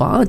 5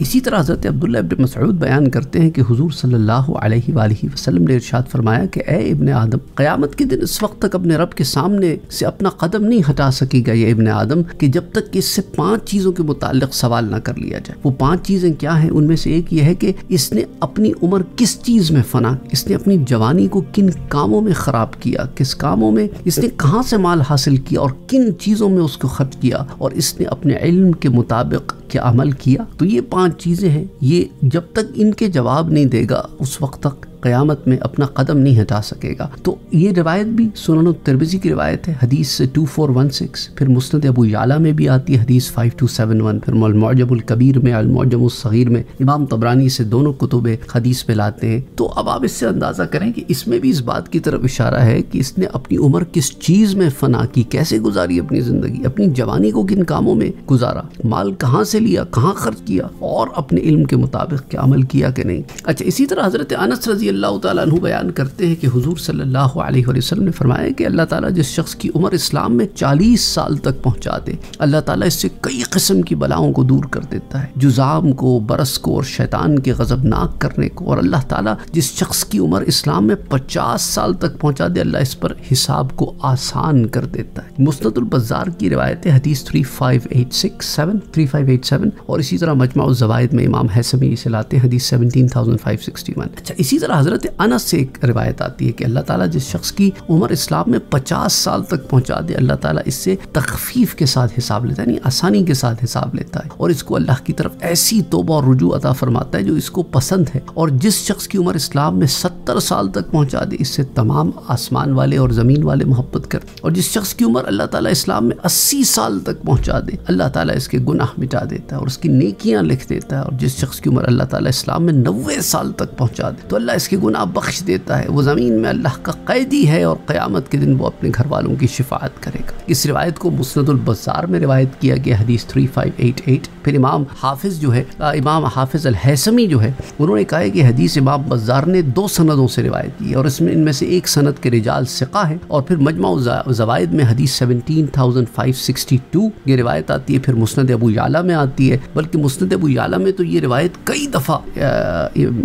اسی طرح حضرت عبداللہ ابن مسعود بیان کرتے ہیں کہ حضور صلی اللہ علیہ وآلہ وسلم نے ارشاد فرمایا کہ اے ابن آدم، قیامت کے دن اس وقت تک اپنے رب کے سامنے سے اپنا قدم نہیں ہٹا سکے گا یہ ابن آدم کہ جب تک کہ اس سے 5 چیزوں کے متعلق سوال نہ کر لیا جائے۔ وہ 5 چیزیں کیا ہیں؟ ان میں سے ایک یہ ہے کہ اس نے اپنی عمر کس چیز میں فنا، اس نے اپنی جوانی کو کن کاموں میں خراب کیا، کس کاموں میں اس نے کہاں سے مال حاصل کیا اور کن چیزوں میں اس کو خرچ کیا، اور اس نے اپنے علم کے مطابق کیا عمل کیا۔ تو یہ 5 چیزیں ہیں، یہ جب تک ان کے جواب نہیں دے گا اس وقت تک قیامت میں اپنا قدم نہیں ہٹا سکے گا۔ تو یہ روایت بھی سنن الترمذی کی روایت ہے، حدیث 2416، پھر مسند ابو یعلا میں بھی آتی ہے حدیث 5271، پھر المعجم الکبیر میں، المعجم الصغیر میں، امام طبرانی سے دونوں کتب حدیث میں لاتے ہیں۔ تو اب آپ اس سے اندازہ کریں کہ اس میں بھی اس بات کی طرف اشارہ ہے کہ اس نے اپنی عمر کس چیز میں فنا کی، کیسے گزاری اپنی زندگی، اپنی جوانی کو کن کاموں میں گزارا، مال کہاں سے لیا، کہاں خرچ کیا، اور اپنے علم کے مطابق کیا عمل کیا کہ نہیں۔ اچھا، اسی طرح حضرت انس رضی اللہ تعالیٰ عنہ بیان کرتے ہیں کہ حضور صلی اللہ علیہ وسلم نے فرمایا کہ اللہ تعالیٰ جس شخص کی عمر اسلام میں 40 سال تک پہنچا دے، اللہ تعالیٰ اس سے کئی قسم کی بلاؤں کو دور کر دیتا ہے، جزام کو، برس کو، اور شیطان کے غضبناک کرنے کو۔ اور اللہ تعالیٰ جس شخص کی عمر اسلام میں 50 سال تک پہنچا دے، اللہ اس پر حساب کو آسان کر دیتا ہے۔ مسند البزار کی روایت ہے حدیث 3587 اور اسی طرح مجمع الزوائد میں امام حیثمی سے لاتے ہیں حدیث 17561۔ اچھا، اسی طرح حضرت انس سے ایک روایت آتی ہے کہ اللہ تعالیٰ جس شخص کی عمر اسلام میں 50 سال تک پہنچا دے، اللہ تعالیٰ اس سے تخفیف کے ساتھ حساب لیتا ہے، یعنی آسانی کے ساتھ حساب لیتا ہے، اور اس کو اللہ کی طرف ایسی توبہ اور رجوع عطا فرماتا ہے جو اس کو پسند ہے۔ اور جس شخص کی عمر اسلام میں 70 سال تک پہنچا دے، اس سے تمام آسمان والے اور زمین والے محبت کرتے، اور جس شخص کی عمر اللہ تعالیٰ اسلام میں 80 سال تک پہنچا دے، اللہ تعالیٰ اس کے گناہ مٹا دیتا ہے اور اس کی نیکیاں لکھ دیتا ہے۔ اور جس شخص کی عمر اللہ تعالیٰ اسلام میں 90 سال تک پہنچا دے تو اللہ اس کے گناہ بخش دیتا ہے، وہ زمین میں اللہ کا قیدی ہے اور قیامت کے دن وہ اپنے گھر والوں کی شفاعت کرے گا۔ اس روایت کو مسند البزار میں روایت کیا گیا حدیث 3588۔ پھر امام حافظ جو ہے، امام حافظ الہیثمی جو ہے، انہوں نے کہا ہے کہ حدیث امام بزار نے 2 سندوں سے روایت کی ہے، اور اس میں ان میں سے ایک سند کے رجال ثقہ ہے۔ اور پھر مجمع الزوائد میں حدیث 17562 یہ روایت آتی ہے، پھر مسند ابو یعلا میں آتی ہے، بلکہ مسند ابو یعلا میں تو یہ روایت کئی دفعہ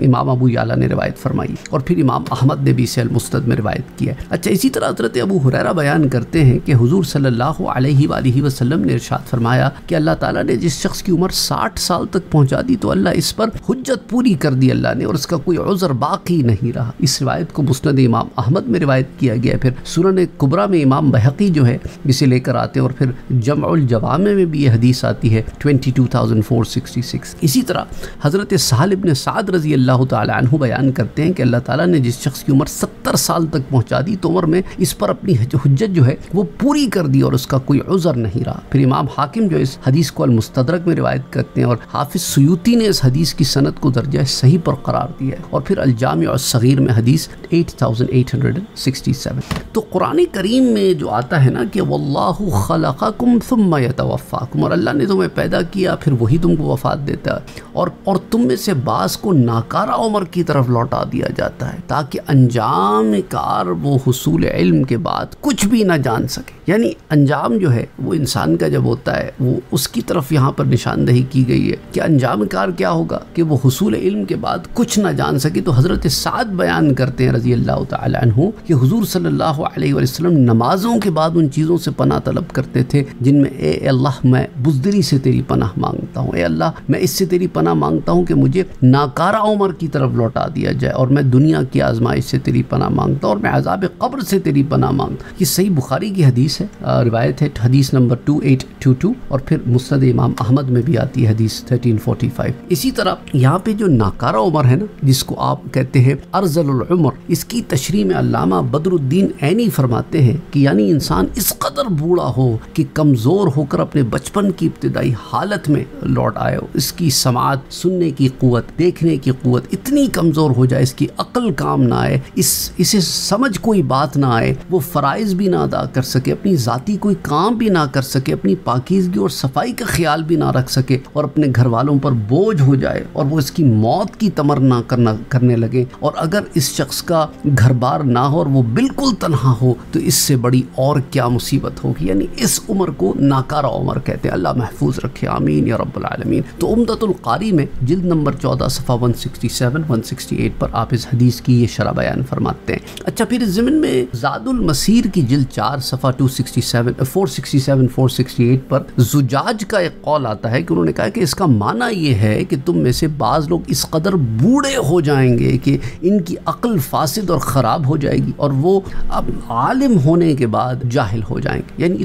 امام ابو یعلا نے روایت فرمائی، اور پھر امام احمد نے بھی اسے المسند میں روایت کیا ہے۔ اچھا، اسی طرح حضرت ابو ہریرہ بیان کرتے ہیں کہ حضور صلی اللہ علیہ وآلہ وسلم نے ارشاد فرمایا کہ اللہ تعالیٰ نے جس شخص کی عمر 60 سال تک پہنچا دی تو اللہ اس پر حجت پوری کر دی اللہ نے، اور اس کا کوئی عذر باقی نہیں رہا۔ اس روایت کو مسند امام احمد میں روایت کیا گیا ہے، پھر سنن کبریٰ میں امام بہقی جو ہے اسے لے کر آتے ہیں، اور پھر جمع الجوامع میں بھی یہ حدیث آتی ہے 22466۔ اسی طرح حضرت سہل بن سعد رضی اللہ تعالی عنہ بیان کرتے ہیں کہ اللہ تعالیٰ نے جس شخص کی عمر 70 سال تک پہنچا دی تو عمر میں اس پر اپنی حجت جو ہے وہ پوری کر دی اور اس کا کوئی عذر نہیں رہا۔ پھر امام حاکم جو اس حدیث کو المستدرک میں روایت کرتے ہیں، اور حافظ سیوطی نے اس حدیث کی سند کو درجہ صحیح پر قرار دیا ہے، اور پھر الجامع الصغیر میں حدیث 8867۔ تو قرآن کریم میں جو آتا ہے نا کہ واللہ خلقکم ثم یتوفاکم، اور اللہ نے تمہیں پیدا کیا پھر وہی تم کو وفات دیتا ہے، اور تم میں سے بعض کو ناکارہ عمر کی طرف لوٹا دیا جاتا ہے تاکہ انجام کار وہ حصول علم کے بعد کچھ بھی نہ جان سکے۔ یعنی انجام جو ہے وہ انسان کا جب ہوتا ہے وہ اس کی طرف یہاں پر نشاندہی کی گئی ہے کہ انجام کار کیا ہوگا کہ وہ حصول علم کے بعد کچھ نہ جان سکے۔ تو حضرت سعد بیان کرتے ہیں رضی اللہ تعالی عنہ کہ حضور صلی اللہ علیہ وسلم نمازوں کے بعد ان چیزوں سے پناہ طلب کرتے تھے جن میں اے اللہ میں بزدلی سے تیری پناہ مانگتا ہوں، اے اللہ میں اس سے تیری پناہ مانگتا ہوں کہ مجھے ناکارہ عمر کی طرف لوٹا دیا جائے، اور میں دنیا کی آزمائش سے تیری پناہ مانگتا ہوں، اور میں عذاب قبر سے تیری پناہ مانگتا ہوں۔ یہ صحیح بخاری کی حدیث ہے، روایت ہے حدیث نمبر 2822، اور پھر مسند امام احمد میں بھی آتی ہے حدیث 1345۔ اسی طرح یہاں پہ جو ناکارہ عمر ہے نا جس کو آپ کہتے ہیں ارذل العمر، اس کی تشریح میں علامہ بدر الدین عینی فرماتے ہیں کہ یعنی انسان اس قدر بوڑھا ہو کہ کمزور ہو کر اپنے بچپن کی ابتدائی حالت میں لوٹ آئے ہو، اس کی سماعت، سننے کی قوت، دیکھنے کی قوت اتنی کمزور ہو جائے، اس کی عقل کام نہ آئے، اسے سمجھ کوئی بات نہ آئے، وہ فرائض بھی نہ ادا کر سکے، اپنی ذاتی کوئی کام بھی نہ کر سکے، اپنی پاکیزگی اور صفائی کا خیال بھی نہ رکھ سکے، اور اپنے گھر والوں پر بوجھ ہو جائے اور وہ اس کی موت کی تمنا کرنے لگے، اور اگر اس شخص کا گھر بار نہ ہو اور وہ بالکل تنہا ہو تو اس سے بڑی اور کیا مصیبت ہوگی۔ یعنی اس عمر کو ناکارہ عمر کہتے ہیں۔ اللہ محفوظ رکھے، آمین یا رب العالمین۔ تو عمدۃ القاری میں جلد نمبر 14 صفحہ 167-168 پر آپ اس حدیث کی یہ شرح بیان فرماتے ہیں۔ اچھا، پھر اس ضمن میں زاد المسیر کی جلد 4 صفحہ 468 پر زجاج کا ایک قول آتا ہے کہ انہوں نے کہا کہ اس کا معنی یہ ہے کہ تم میں سے بعض لوگ اس قدر بوڑھے ہو جائیں گے کہ ان کی عقل فاسد اور خراب ہو جائے گی، اور وہ اب عالم ہونے کے بعد جاہل ہو جائیں گے۔ یعنی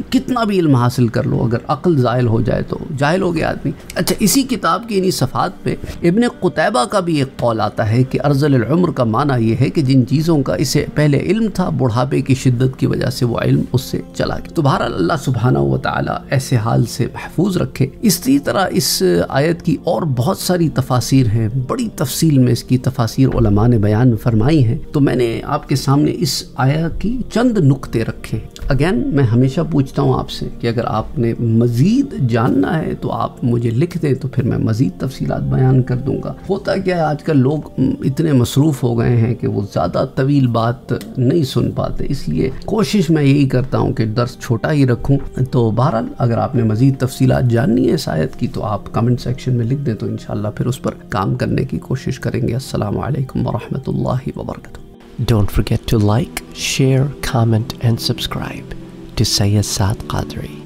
کتنا بھی علم حاصل کر لو، اگر عقل زائل ہو جائے تو جاہل ہو گیا آدمی۔ اچھا، اسی کتاب کی انہی صفحات پہ ابن قتیبہ کا بھی ایک قول آتا ہے کہ ارذل العمر کا معنی یہ ہے کہ جن چیزوں کا اسے پہلے علم تھا، بڑھاپے کی شدت کی وجہ سے وہ علم اس سے چلا گیا۔ تو بہرحال اللہ سبحانہ و تعالی ایسے حال سے محفوظ رکھے۔ اسی طرح اس آیت کی اور بہت ساری تفاسیر ہیں، بڑی تفصیل میں اس کی تفاسیر علماء نے بیان فرمائی ہیں، تو میں نے آپ کے سامنے اس آیت کی چند نقطے رکھے۔ اگین میں ہمیشہ پوچھتا ہوں آپ سے کہ اگر آپ نے مزید جاننا ہے تو آپ مجھے لکھ دیں، تو پھر میں مزید تفصیلات بیان کر دوں گا۔ ہوتا کیا ہے، آج کل لوگ اتنے مصروف ہو گئے ہیں کہ وہ زیادہ طویل بات نہیں سن پاتے، اس لیے کوشش میں یہی کرتا ہوں کہ درس چھوٹا ہی رکھوں۔ تو بہرحال اگر آپ نے مزید تفصیلات جاننی ہے اس آیت کی تو آپ کمنٹ سیکشن میں لکھ دیں، تو انشاءاللہ پھر اس پر کام کرنے کی کوشش کریں گے۔ السلام علیکم ورحمۃ اللہ وبرکاتہ۔ Don't forget to like, share, comment and subscribe to Sayyid Saad Qadri.